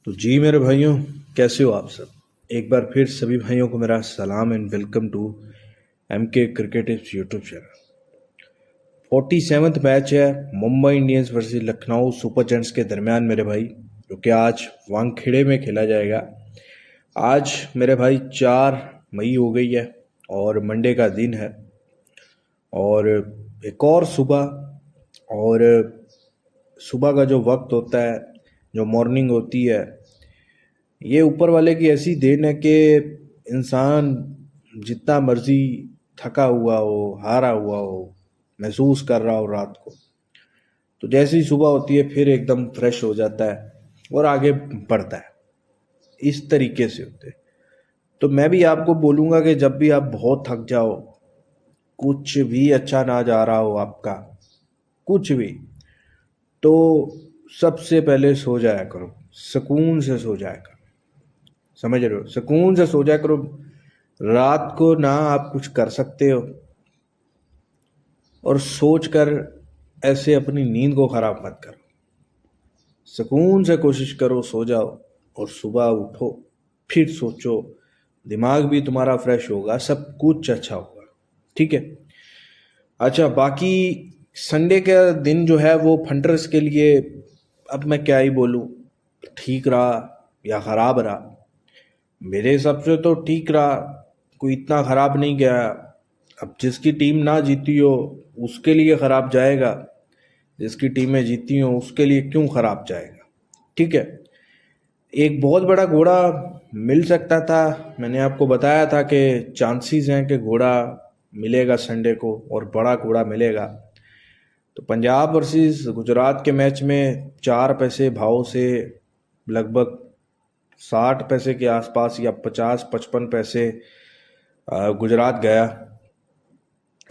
तो जी मेरे भाइयों, कैसे हो आप सब। एक बार फिर सभी भाइयों को मेरा सलाम and welcome to MK cricket tips YouTube channel. 47th match है Mumbai Indians versus Lucknow super giants के दरमियान मेरे भाई, जो कि आज वानखेड़े में खेला जाएगा। आज मेरे भाई 4 मई हो गई है और मंडे का दिन है और एक और सुबह, और सुबह का जो वक्त होता है, जो मॉर्निंग होती है, ये ऊपर वाले की ऐसी देन है कि इंसान जितना मर्जी थका हुआ हो, हारा हुआ हो, महसूस कर रहा हो रात को, तो जैसे ही सुबह होती है फिर एकदम फ्रेश हो जाता है और आगे बढ़ता है। इस तरीके से होते हैं। तो मैं भी आपको बोलूँगा कि जब भी आप बहुत थक जाओ, कुछ भी अच्छा ना जा रहा हो आपका, कुछ भी, तो सबसे पहले सो जाया करो, सुकून से सो जाया करो। समझ रहे हो, सुकून से सो जाया करो। रात को ना आप कुछ कर सकते हो और सोच कर ऐसे अपनी नींद को खराब मत करो। सुकून से कोशिश करो, सो जाओ और सुबह उठो, फिर सोचो, दिमाग भी तुम्हारा फ्रेश होगा, सब कुछ अच्छा होगा। ठीक है। अच्छा, बाकी संडे का दिन जो है वो फंटर्स के लिए, अब मैं क्या ही बोलूँ, ठीक रहा या ख़राब रहा। मेरे हिसाब से तो ठीक रहा, कोई इतना ख़राब नहीं गया। अब जिसकी टीम ना जीती हो उसके लिए ख़राब जाएगा, जिसकी टीमें जीती हो उसके लिए क्यों ख़राब जाएगा। ठीक है। एक बहुत बड़ा घोड़ा मिल सकता था, मैंने आपको बताया था कि चांसेस हैं कि घोड़ा मिलेगा संडे को और बड़ा घोड़ा मिलेगा। तो पंजाब वर्सेस गुजरात के मैच में 4 पैसे भाव से लगभग 60 पैसे के आसपास या 50-55 पैसे गुजरात गया।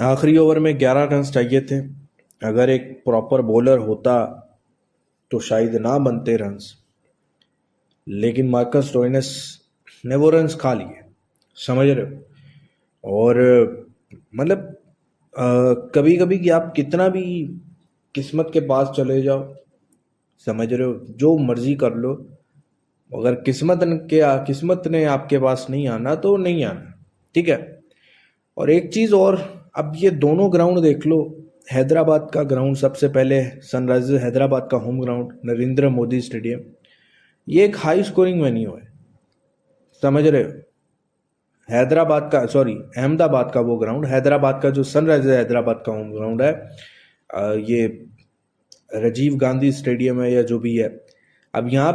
आखिरी ओवर में 11 रन चाहिए थे। अगर एक प्रॉपर बॉलर होता तो शायद ना बनते रन्स, लेकिन मार्कस स्टोइनिस ने वो रन्स खा लिए। समझ रहे हो। और मतलब कभी कभी कि आप कितना भी किस्मत के पास चले जाओ, समझ रहे हो, जो मर्जी कर लो, अगर किस्मत ने आपके पास नहीं आना तो नहीं आना। ठीक है। और एक चीज़ और, अब ये दोनों ग्राउंड देख लो। हैदराबाद का ग्राउंड, सबसे पहले सनराइजर्स हैदराबाद का home ground Narendra Modi stadium, ये एक हाई स्कोरिंग वेन्यू है। समझ रहे हो। हैदराबाद का, सॉरी, अहमदाबाद का वो ग्राउंड, हैदराबाद का जो सनराइजर्स हैदराबाद का होम ग्राउंड है, ये राजीव गांधी स्टेडियम है या जो भी है। अब यहाँ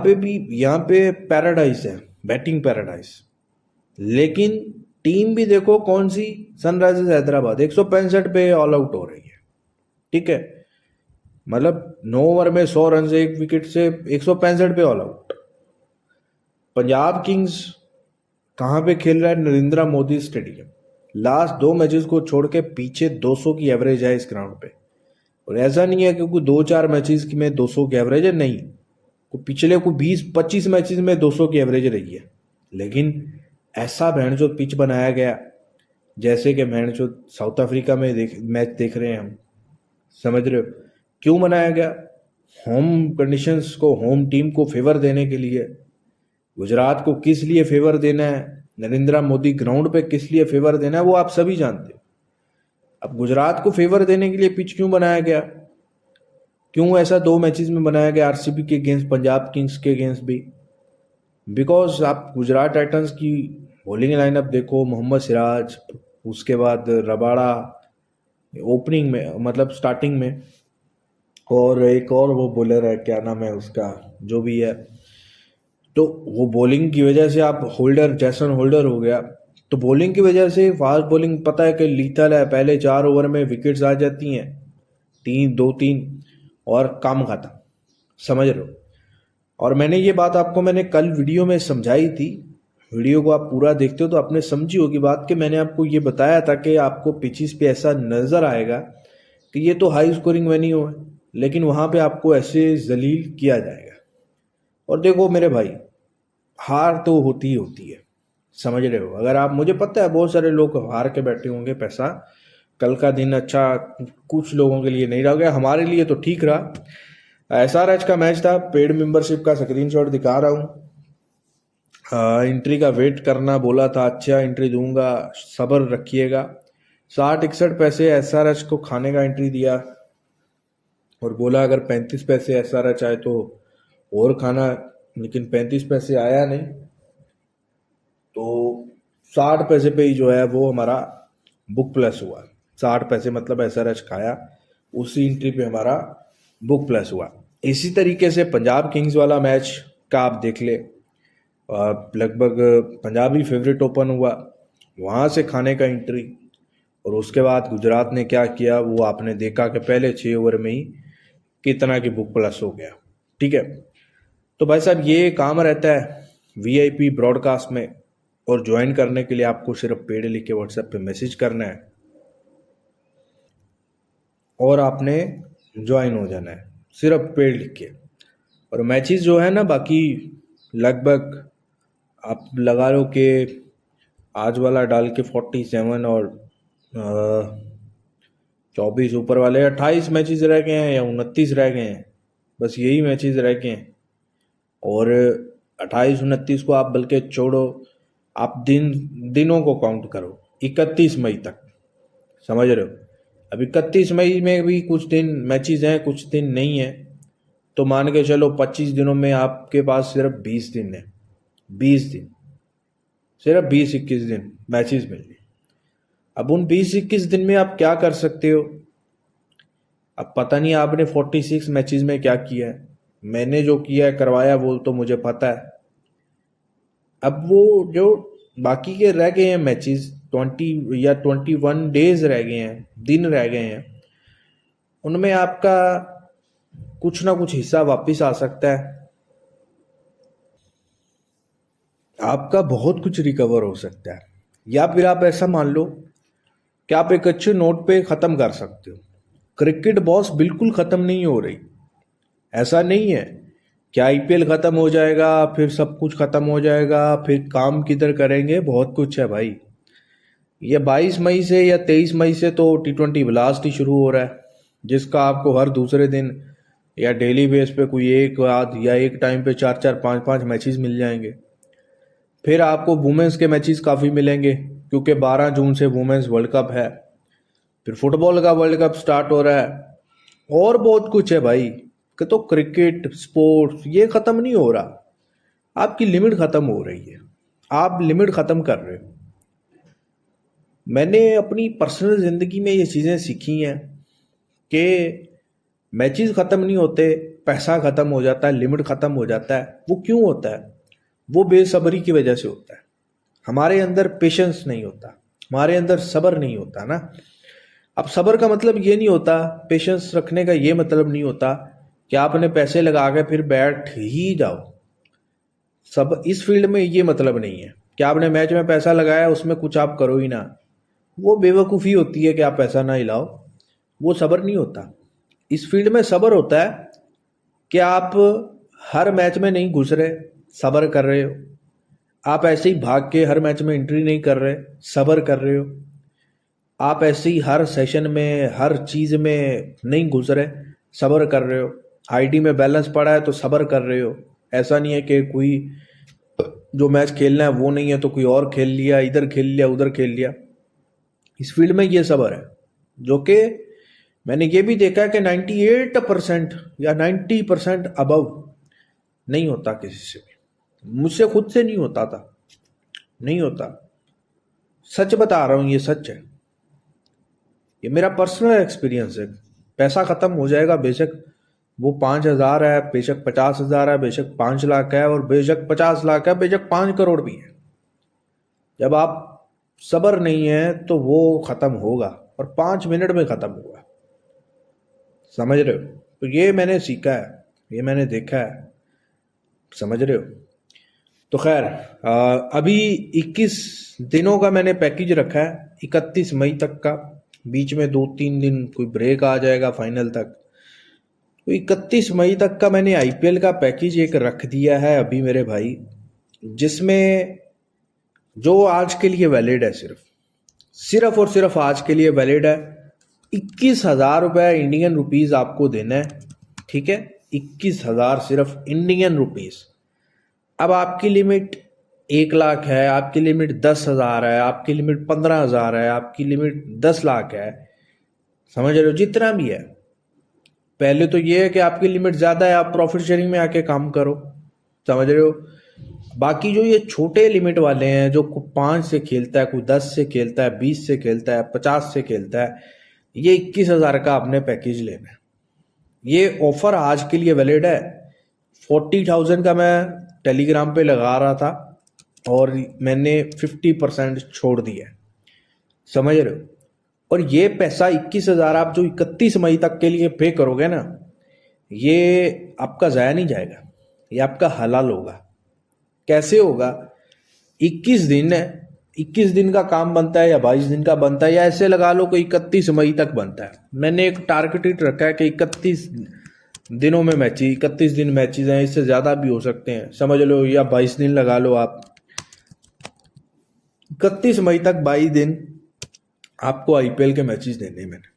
पे पैराडाइज है, बैटिंग पैराडाइज। लेकिन टीम भी देखो कौन सी, सनराइजर्स हैदराबाद 165 पे ऑल आउट हो रही है। ठीक है। मतलब 9 ओवर में 100 रन से 1 विकेट से 165 पे ऑल आउट। पंजाब किंग्स कहाँ पे खेल रहा है, Narendra Modi stadium. Last 2 matches को छोड़ के पीछे 200 की एवरेज है इस ग्राउंड पे। और ऐसा नहीं है कि कोई 2-4 मैचेस में 200 की एवरेज है, नहीं, को पिछले को 20-25 मैचेस में 200 की एवरेज रही है। लेकिन ऐसा भैंचो पिच बनाया गया जैसे कि भैंचो साउथ अफ्रीका में मैच देख रहे हैं हम। समझ रहे हो क्यों बनाया गया। होम कंडीशंस को, होम टीम को फेवर देने के लिए। गुजरात को किस लिए फेवर देना है, नरेंद्र मोदी ग्राउंड पे किस लिए फेवर देना है, वो आप सभी जानते हो। अब गुजरात को फेवर देने के लिए पिच क्यों बनाया गया, क्यों ऐसा 2 मैचेस में बनाया गया, आरसीबी के अगेंस्ट, पंजाब किंग्स के अगेंस्ट भी। बिकॉज आप गुजरात टाइटंस की बॉलिंग लाइनअप देखो, मोहम्मद सिराज, उसके बाद रबाड़ा ओपनिंग में, मतलब स्टार्टिंग में, और एक और वो बॉलर है, क्या नाम है उसका, जो भी है। तो वो बॉलिंग की वजह से आप होल्डर, जैसन होल्डर हो गया, तो बॉलिंग की वजह से फास्ट बॉलिंग पता है कि लीथल है। पहले 4 ओवर में विकेट्स आ जाती हैं, 2-3, और काम खत्म। समझ रहे हो। और मैंने ये बात आपको, मैंने कल वीडियो में समझाई थी। वीडियो को आप पूरा देखते हो तो आपने समझी होगी बात, कि मैंने आपको ये बताया था कि आपको पिचिस पे ऐसा नज़र आएगा कि ये तो हाई स्कोरिंग वेन्यू है, लेकिन वहाँ पे आपको ऐसे जलील किया जाएगा। और देखो मेरे भाई, हार तो होती ही होती है। समझ रहे हो। अगर आप, मुझे पता है बहुत सारे लोग हार के बैठे होंगे पैसा, कल का दिन अच्छा कुछ लोगों के लिए नहीं रह गया, हमारे लिए तो ठीक रहा। SRH का मैच था, पेड मेंबरशिप का स्क्रीनशॉट दिखा रहा हूँ। एंट्री का वेट करना बोला था, अच्छा एंट्री दूंगा, सब्र रखिएगा। 60-61 पैसे SRH को खाने का एंट्री दिया और बोला अगर 35 पैसे SRH आए तो और खाना, लेकिन 35 पैसे आया नहीं। तो 60 पैसे पे ही जो है वो हमारा बुक प्लस हुआ। 60 पैसे मतलब SRH खाया, उसी एंट्री पे हमारा बुक प्लस हुआ। इसी तरीके से पंजाब किंग्स वाला मैच का आप देख ले, लगभग पंजाबी फेवरेट ओपन हुआ, वहाँ से खाने का एंट्री, और उसके बाद गुजरात ने क्या किया वो आपने देखा कि पहले 6 ओवर में ही कितना की बुक प्लस हो गया। ठीक है, तो भाई साहब ये काम रहता है VIP ब्रॉडकास्ट में, और ज्वाइन करने के लिए आपको सिर्फ पेड लिख के व्हाट्सएप पे मैसेज करना है और आपने ज्वाइन हो जाना है, सिर्फ पेड लिख के। और मैचेस जो है ना बाकी लगभग आप लगा लो कि आज वाला डाल के 47 और 24 ऊपर वाले 28 मैचेस रह गए हैं या 29 रह गए हैं, बस यही मैचेस रह गए हैं। और 28-29 को आप बल्कि छोड़ो, आप दिनों को काउंट करो 31 मई तक, समझ रहे हो। अब 31 मई में भी कुछ दिन मैचेस हैं कुछ दिन नहीं है, तो मान के चलो 25 दिनों में आपके पास सिर्फ 20 दिन है, 20 दिन, सिर्फ 20-21 दिन मैचेस मिलने। अब उन 20-21 दिन में आप क्या कर सकते हो, अब पता नहीं आपने 46 मैचेस में क्या किया है, मैंने जो किया है करवाया वो तो मुझे पता है। अब वो जो बाकी के रह गए हैं मैचेस 20 या 21 डेज रह गए हैं, दिन रह गए हैं, उनमें आपका कुछ ना कुछ हिस्सा वापस आ सकता है, आपका बहुत कुछ रिकवर हो सकता है। या फिर आप ऐसा मान लो कि आप एक अच्छे नोट पे ख़त्म कर सकते हो। क्रिकेट बॉस बिल्कुल ख़त्म नहीं हो रही, ऐसा नहीं है कि IPL ख़त्म हो जाएगा फिर सब कुछ ख़त्म हो जाएगा, फिर काम किधर करेंगे, बहुत कुछ है भाई। ये 22 मई से या 23 मई से तो T20 ब्लास्ट ही शुरू हो रहा है, जिसका आपको हर दूसरे दिन या डेली बेस पे कोई एक आध या एक टाइम पे 4-4 5-5 मैचेस मिल जाएंगे। फिर आपको वुमेन्स के मैचेस काफ़ी मिलेंगे क्योंकि 12 जून से वुमेन्स वर्ल्ड कप है, फिर फुटबॉल का वर्ल्ड कप स्टार्ट हो रहा है और बहुत कुछ है भाई। कि तो क्रिकेट स्पोर्ट्स ये ख़त्म नहीं हो रहा, आपकी लिमिट ख़त्म हो रही है, आप लिमिट ख़त्म कर रहे हो। मैंने अपनी पर्सनल ज़िंदगी में ये चीज़ें सीखी हैं कि मैचेस ख़त्म नहीं होते, पैसा ख़त्म हो जाता है, लिमिट ख़त्म हो जाता है। वो क्यों होता है? वो बेसब्री की वजह से होता है, हमारे अंदर पेशेंस नहीं होता, हमारे अंदर सब्र नहीं होता ना। अब सब्र का मतलब ये नहीं होता, पेशेंस रखने का ये मतलब नहीं होता कि आपने पैसे लगा के फिर बैठ ही जाओ। सब इस फील्ड में ये मतलब नहीं है कि आपने मैच में पैसा लगाया उसमें कुछ आप करो ही ना, वो बेवकूफ़ी होती है कि आप पैसा ना हिलाओ, वो सब्र नहीं होता। इस फील्ड में सब्र होता है कि आप हर मैच में नहीं घुस रहे, सब्र कर रहे हो। आप ऐसे ही भाग के हर मैच में एंट्री नहीं कर रहे, सब्र कर रहे हो। आप ऐसे ही हर सेशन में हर चीज़ में नहीं घुस रहे, सब्र कर रहे हो। ID में बैलेंस पड़ा है तो सब्र कर रहे हो। ऐसा नहीं है कि कोई जो मैच खेलना है वो नहीं है तो कोई और खेल लिया, इधर खेल लिया उधर खेल लिया। इस फील्ड में ये सब्र है, जो कि मैंने ये भी देखा है कि 98% या 90% अबव नहीं होता किसी से भी। मुझसे खुद से नहीं होता था, नहीं होता, सच बता रहा हूँ, ये सच है, ये मेरा पर्सनल एक्सपीरियंस है। पैसा खत्म हो जाएगा, बेशक वो 5,000 है, बेशक 50,000 है, बेशक 5 लाख है, और बेशक 50 लाख है, बेशक 5 करोड़ भी है। जब आप सब्र नहीं है तो वो खत्म होगा, और 5 मिनट में खत्म होगा, समझ रहे हो। तो ये मैंने सीखा है, ये मैंने देखा है, समझ रहे हो। तो खैर अभी 21 दिनों का मैंने पैकेज रखा है, 31 मई तक का। बीच में 2-3 दिन कोई ब्रेक आ जाएगा फाइनल तक, तो 31 मई तक का मैंने IPL का पैकेज एक रख दिया है अभी मेरे भाई, जिसमें जो आज के लिए वैलिड है, सिर्फ सिर्फ और सिर्फ आज के लिए वैलिड है। 21,000 रुपये इंडियन रुपीज़ आपको देना है, ठीक है, 21,000 सिर्फ इंडियन रुपीज़। अब आपकी लिमिट 1 लाख है, आपकी लिमिट 10,000 है, आपकी लिमिट 15,000 है, आपकी लिमिट 10 लाख है, समझ रहे हो, जितना भी है। पहले तो ये है कि आपकी लिमिट ज़्यादा है, आप प्रॉफिट शेयरिंग में आके काम करो, समझ रहे हो। बाकी जो ये छोटे लिमिट वाले हैं, जो 5 से खेलता है, कोई 10 से खेलता है, 20 से खेलता है, 50 से खेलता है, ये 21,000 का आपने पैकेज लेना है। ये ऑफर आज के लिए वैलिड है। 40,000 का मैं टेलीग्राम पे लगा रहा था और मैंने 50% छोड़ दिया है, समझ रहे हो। और ये पैसा 21,000 आप जो 31 मई तक के लिए पे करोगे ना, ये आपका ज़ाया नहीं जाएगा, ये आपका हलाल होगा। कैसे होगा? 21 दिन है, 21 दिन का काम बनता है या 22 दिन का बनता है, या ऐसे लगा लो कि 31 मई तक बनता है। मैंने एक टारगेटेड रखा है कि 31 दिनों में मैचेज, 31 दिन मैचेज हैं, इससे ज़्यादा भी हो सकते हैं, समझ लो, या 22 दिन लगा लो आप। 31 मई तक 22 दिन आपको आईपीएल के मैचेस देने मैंने,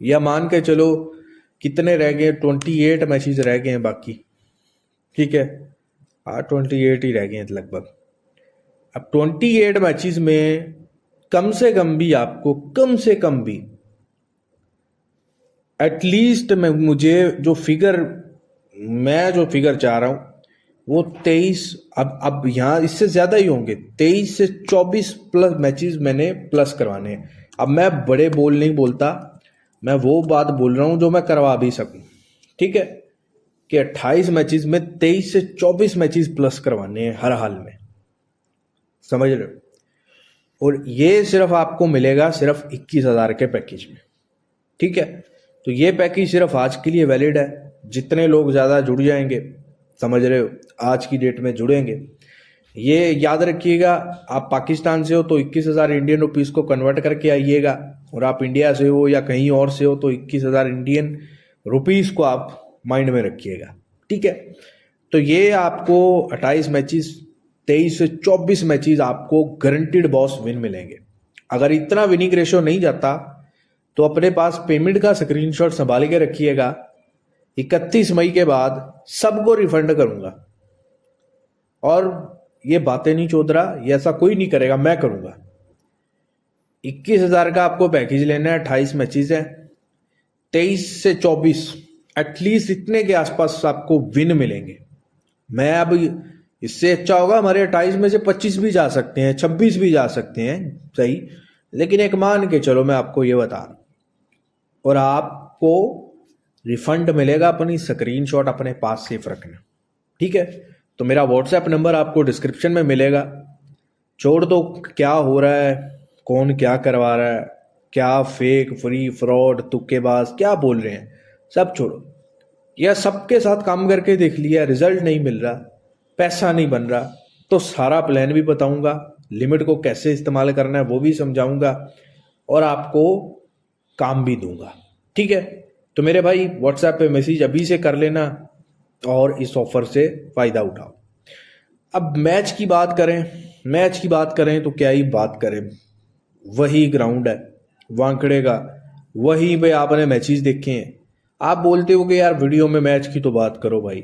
या मान के चलो कितने रह गए, 28 मैचेस रह गए हैं बाकी, ठीक है। हाँ, 28 ही रह गए हैं लगभग। अब 28 मैचेस में कम से कम भी आपको, कम से कम भी एटलीस्ट मुझे जो फिगर चाह रहा हूं वो 23, अब यहाँ इससे ज्यादा ही होंगे, 23 से 24 प्लस मैचेस मैंने प्लस करवाने हैं। अब मैं बड़े बोल नहीं बोलता, मैं वो बात बोल रहा हूं जो मैं करवा भी सकूं, ठीक है, कि 28 मैचेस में 23 से 24 मैचेस प्लस करवाने हैं हर हाल में, समझ रहे हो। और ये सिर्फ आपको मिलेगा सिर्फ 21,000 के पैकेज में, ठीक है। तो ये पैकेज सिर्फ आज के लिए वैलिड है। जितने लोग ज़्यादा जुड़ जाएंगे, समझ रहे हो, आज की डेट में जुड़ेंगे, ये याद रखिएगा, आप पाकिस्तान से हो तो 21,000 इंडियन रुपीज़ को कन्वर्ट करके आइएगा, और आप इंडिया से हो या कहीं और से हो तो 21,000 इंडियन रुपीज़ को आप माइंड में रखिएगा, ठीक है। तो ये आपको 28 मैचेस, 23 से 24 मैचेस आपको गारंटीड बॉस विन मिलेंगे। अगर इतना विनिंग रेशियो नहीं जाता तो अपने पास पेमेंट का स्क्रीनशॉट संभाल के रखिएगा। 31 मई के बाद सबको रिफंड करूंगा, और ये बातें नहीं चौध रहा, ये ऐसा कोई नहीं करेगा, मैं करूंगा। 21,000 का आपको पैकेज लेना है, 28 मैचेस है, 23 से 24 एटलीस्ट इतने के आसपास आपको विन मिलेंगे। मैं अब इससे अच्छा होगा, हमारे 28 में से 25 भी जा सकते हैं, 26 भी जा सकते हैं, सही, लेकिन एक मान के चलो मैं आपको ये बता रहा हूं। और आपको रिफंड मिलेगा, अपनी स्क्रीनशॉट अपने पास सेफ रखना, ठीक है। तो मेरा व्हाट्सएप नंबर आपको डिस्क्रिप्शन में मिलेगा। छोड़ दो क्या हो रहा है, कौन क्या करवा रहा है, क्या फेक फ्री फ्रॉड तुक्केबाज क्या बोल रहे हैं, सब छोड़ो। यह सबके साथ काम करके देख लिया, रिजल्ट नहीं मिल रहा, पैसा नहीं बन रहा, तो सारा प्लान भी बताऊंगा, लिमिट को कैसे इस्तेमाल करना है वो भी समझाऊंगा, और आपको काम भी दूंगा, ठीक है। तो मेरे भाई व्हाट्सएप पे मैसेज अभी से कर लेना और इस ऑफर से फायदा उठाओ। अब मैच की बात करें तो क्या ही बात करें, वही ग्राउंड है वानखेड़े का, वहीं पे आपने मैचेस देखे हैं। आप बोलते हो कि यार वीडियो में मैच की तो बात करो भाई,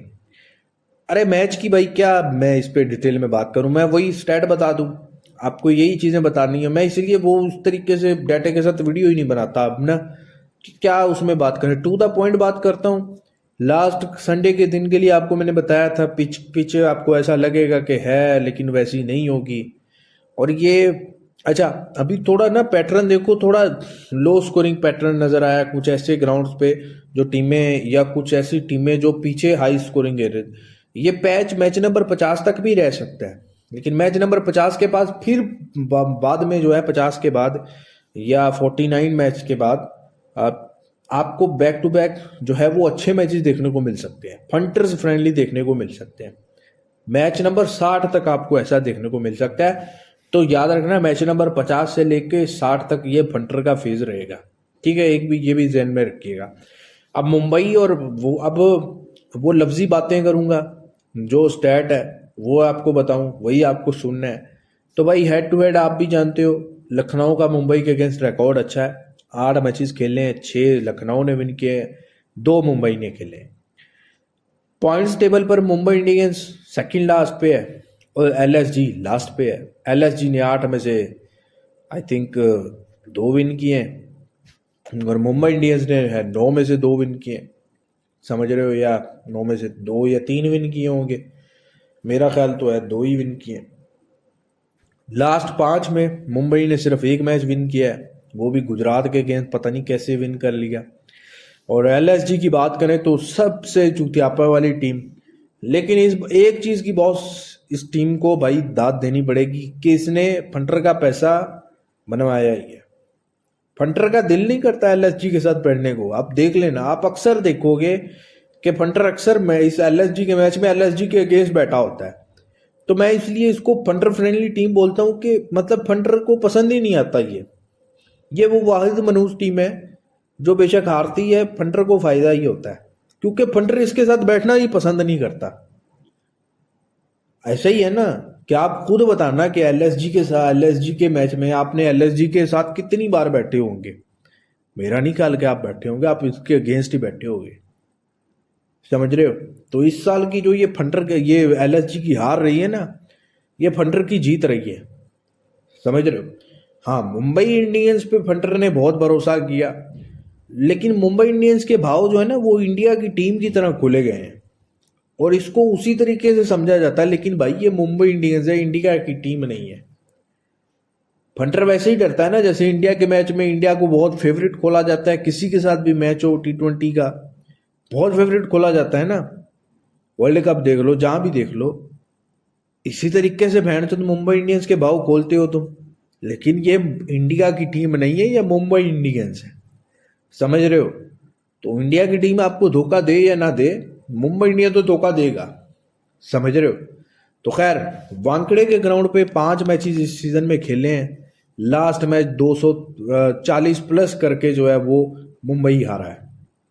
अरे मैच की भाई क्या मैं इस पे डिटेल में बात करूं, मैं वही स्टैट बता दूं, आपको यही चीजें बतानी है। मैं इसीलिए वो उस तरीके से डाटा के साथ वीडियो ही नहीं बनाता अब ना, क्या उसमें बात करें, टू द पॉइंट बात करता हूँ। लास्ट संडे के दिन के लिए आपको मैंने बताया था, पिच आपको ऐसा लगेगा कि है लेकिन वैसी नहीं होगी, और ये अच्छा अभी थोड़ा ना पैटर्न देखो, थोड़ा लो स्कोरिंग पैटर्न नजर आया कुछ ऐसे ग्राउंड्स पे, जो टीमें या कुछ ऐसी टीमें जो पीछे हाई स्कोरिंग है। ये मैच नंबर 50 तक भी रह सकता है, लेकिन मैच नंबर 50 के पास फिर बाद में जो है 50 के बाद या 49 मैच के बाद आपको बैक टू बैक जो है वो अच्छे मैचेस देखने को मिल सकते हैं, फंटर्स फ्रेंडली देखने को मिल सकते हैं। मैच नंबर 60 तक आपको ऐसा देखने को मिल सकता है। तो याद रखना, मैच नंबर 50 से लेके 60 तक ये फंटर का फेज रहेगा, ठीक है, एक भी ये भी ध्यान में रखिएगा। अब मुंबई और वो लफ्जी बातें करूंगा, जो स्टैट है वो आपको बताऊं, वही आपको सुनना है। तो भाई हेड टू हेड आप भी जानते हो, लखनऊ का मुंबई के अगेंस्ट रिकॉर्ड अच्छा है, 8 मैचेस खेले हैं, 6 लखनऊ ने विन किए, 2 मुंबई ने खेले। पॉइंट्स टेबल पर मुंबई इंडियंस सेकंड लास्ट पे है, और एलएसजी लास्ट पे है। एलएसजी ने 8 में से आई थिंक 2 विन किए हैं, और मुंबई इंडियंस ने है 9 में से 2 विन किए, समझ रहे हो, या 9 में से 2 या 3 विन किए होंगे, मेरा ख्याल तो है 2 ही विन किए। लास्ट 5 में मुंबई ने सिर्फ 1 मैच विन किया है, वो भी गुजरात के अगेंस्ट, पता नहीं कैसे विन कर लिया। और एलएसजी की बात करें तो सबसे चुतियापा वाली टीम, लेकिन इस एक चीज की बॉस इस टीम को भाई दाद देनी पड़ेगी कि इसने फंटर का पैसा बनवाया ही है। फंटर का दिल नहीं करता एलएसजी के साथ बैठने को, आप देख लेना, आप अक्सर देखोगे कि फंटर अक्सर मैं इस एलएसजी के मैच में एलएसजी के अगेंस्ट बैठा होता है। तो मैं इसलिए इसको फंटर फ्रेंडली टीम बोलता हूँ कि मतलब फंटर को पसंद ही नहीं आता ये वो वाहिद मनहूस टीम है जो बेशक हारती है, फंटर को फायदा ही होता है, क्योंकि फंटर इसके साथ बैठना ही पसंद नहीं करता। ऐसा ही है ना कि आप खुद बताना कि एलएसजी के साथ, एलएसजी के मैच में आपने एलएसजी के साथ कितनी बार बैठे होंगे। मेरा नहीं ख्याल कि आप बैठे होंगे, आप इसके अगेंस्ट ही बैठे होंगे, समझ रहे हो। तो इस साल की जो ये फंटर ये एलएसजी की हार रही है ना, ये फंटर की जीत रही है, समझ रहे हो। हाँ, मुंबई इंडियंस पे फंटर ने बहुत भरोसा किया, लेकिन मुंबई इंडियंस के भाव जो है ना वो इंडिया की टीम की तरह खुले गए हैं, और इसको उसी तरीके से समझा जाता है। लेकिन भाई ये मुंबई इंडियंस है, इंडिया की टीम नहीं है। फंटर वैसे ही डरता है ना, जैसे इंडिया के मैच में इंडिया को बहुत फेवरेट खोला जाता है, किसी के साथ भी मैच हो T20 का बहुत फेवरेट खोला जाता है ना, वर्ल्ड कप देख लो, जहां भी देख लो, इसी तरीके से भैन तो मुंबई इंडियंस के भाव खोलते हो तुम। लेकिन ये इंडिया की टीम नहीं है, ये मुंबई इंडियंस है, समझ रहे हो। तो इंडिया की टीम आपको धोखा दे या ना दे, मुंबई इंडियंस तो धोखा देगा, समझ रहे हो। तो खैर, वानखेड़े के ग्राउंड पे 5 मैचेस इस सीजन में खेले हैं, लास्ट मैच 240 प्लस करके जो है वो मुंबई हारा है,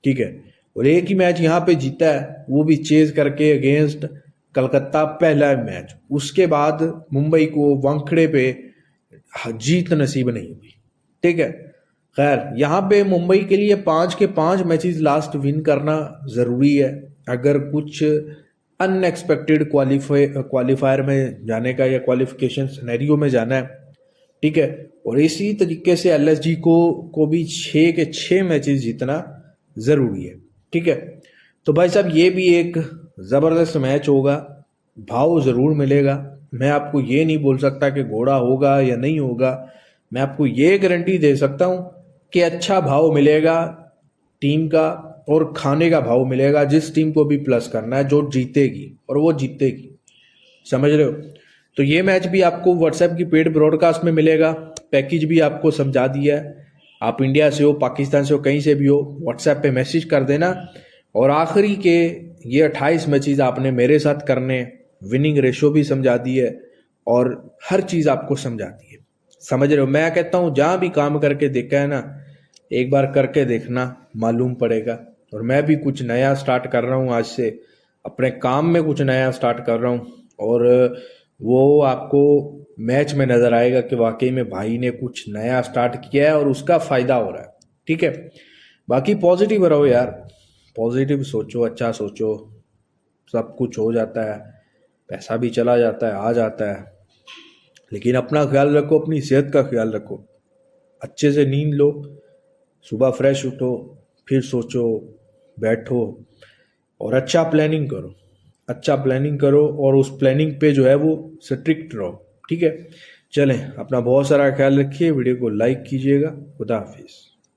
ठीक है। और एक ही मैच यहाँ पे जीता है, वो भी चेज करके अगेंस्ट कलकत्ता, पहला मैच। उसके बाद मुंबई को वानखेड़े पे जीत नसीब नहीं हुई, ठीक है। खैर, यहाँ पे मुंबई के लिए 5 के 5 मैचेस लास्ट विन करना ज़रूरी है, अगर कुछ अनएक्सपेक्टेड क्वालिफायर में जाने का या क्वालिफिकेशन सिनेरियो में जाना है, ठीक है। और इसी तरीके से एलएसजी को भी 6 के 6 मैचेस जीतना ज़रूरी है, ठीक है। तो भाई साहब, ये भी एक ज़बरदस्त मैच होगा, भाव ज़रूर मिलेगा। मैं आपको ये नहीं बोल सकता कि घोड़ा होगा या नहीं होगा, मैं आपको ये गारंटी दे सकता हूँ कि अच्छा भाव मिलेगा टीम का, और खाने का भाव मिलेगा जिस टीम को भी प्लस करना है, जो जीतेगी और वो जीतेगी, समझ रहे हो। तो ये मैच भी आपको व्हाट्सएप की पेड ब्रॉडकास्ट में मिलेगा, पैकेज भी आपको समझा दिया है। आप इंडिया से हो, पाकिस्तान से हो, कहीं से भी हो, व्हाट्सएप पे मैसेज कर देना। और आखिरी के ये 28 मैचेस आपने मेरे साथ करने, विनिंग रेशो भी समझा दी है और हर चीज़ आपको समझा दी है, समझ रहे हो। मैं कहता हूँ जहाँ भी काम करके देखा है ना, एक बार करके देखना, मालूम पड़ेगा। और मैं भी कुछ नया स्टार्ट कर रहा हूँ, आज से अपने काम में कुछ नया स्टार्ट कर रहा हूँ, और वो आपको मैच में नज़र आएगा कि वाकई में भाई ने कुछ नया स्टार्ट किया है और उसका फ़ायदा हो रहा है, ठीक है। बाकी पॉजिटिव रहो यार, पॉजिटिव सोचो, अच्छा सोचो, सब कुछ हो जाता है, पैसा भी चला जाता है, आ जाता है। लेकिन अपना ख्याल रखो, अपनी सेहत का ख्याल रखो, अच्छे से नींद लो, सुबह फ्रेश उठो, फिर सोचो, बैठो, और अच्छा प्लानिंग करो, अच्छा प्लानिंग करो, और उस प्लानिंग पे जो है वो स्ट्रिक्ट रहो, ठीक है। चलें, अपना बहुत सारा ख्याल रखिए, वीडियो को लाइक कीजिएगा। खुदा हाफिज़।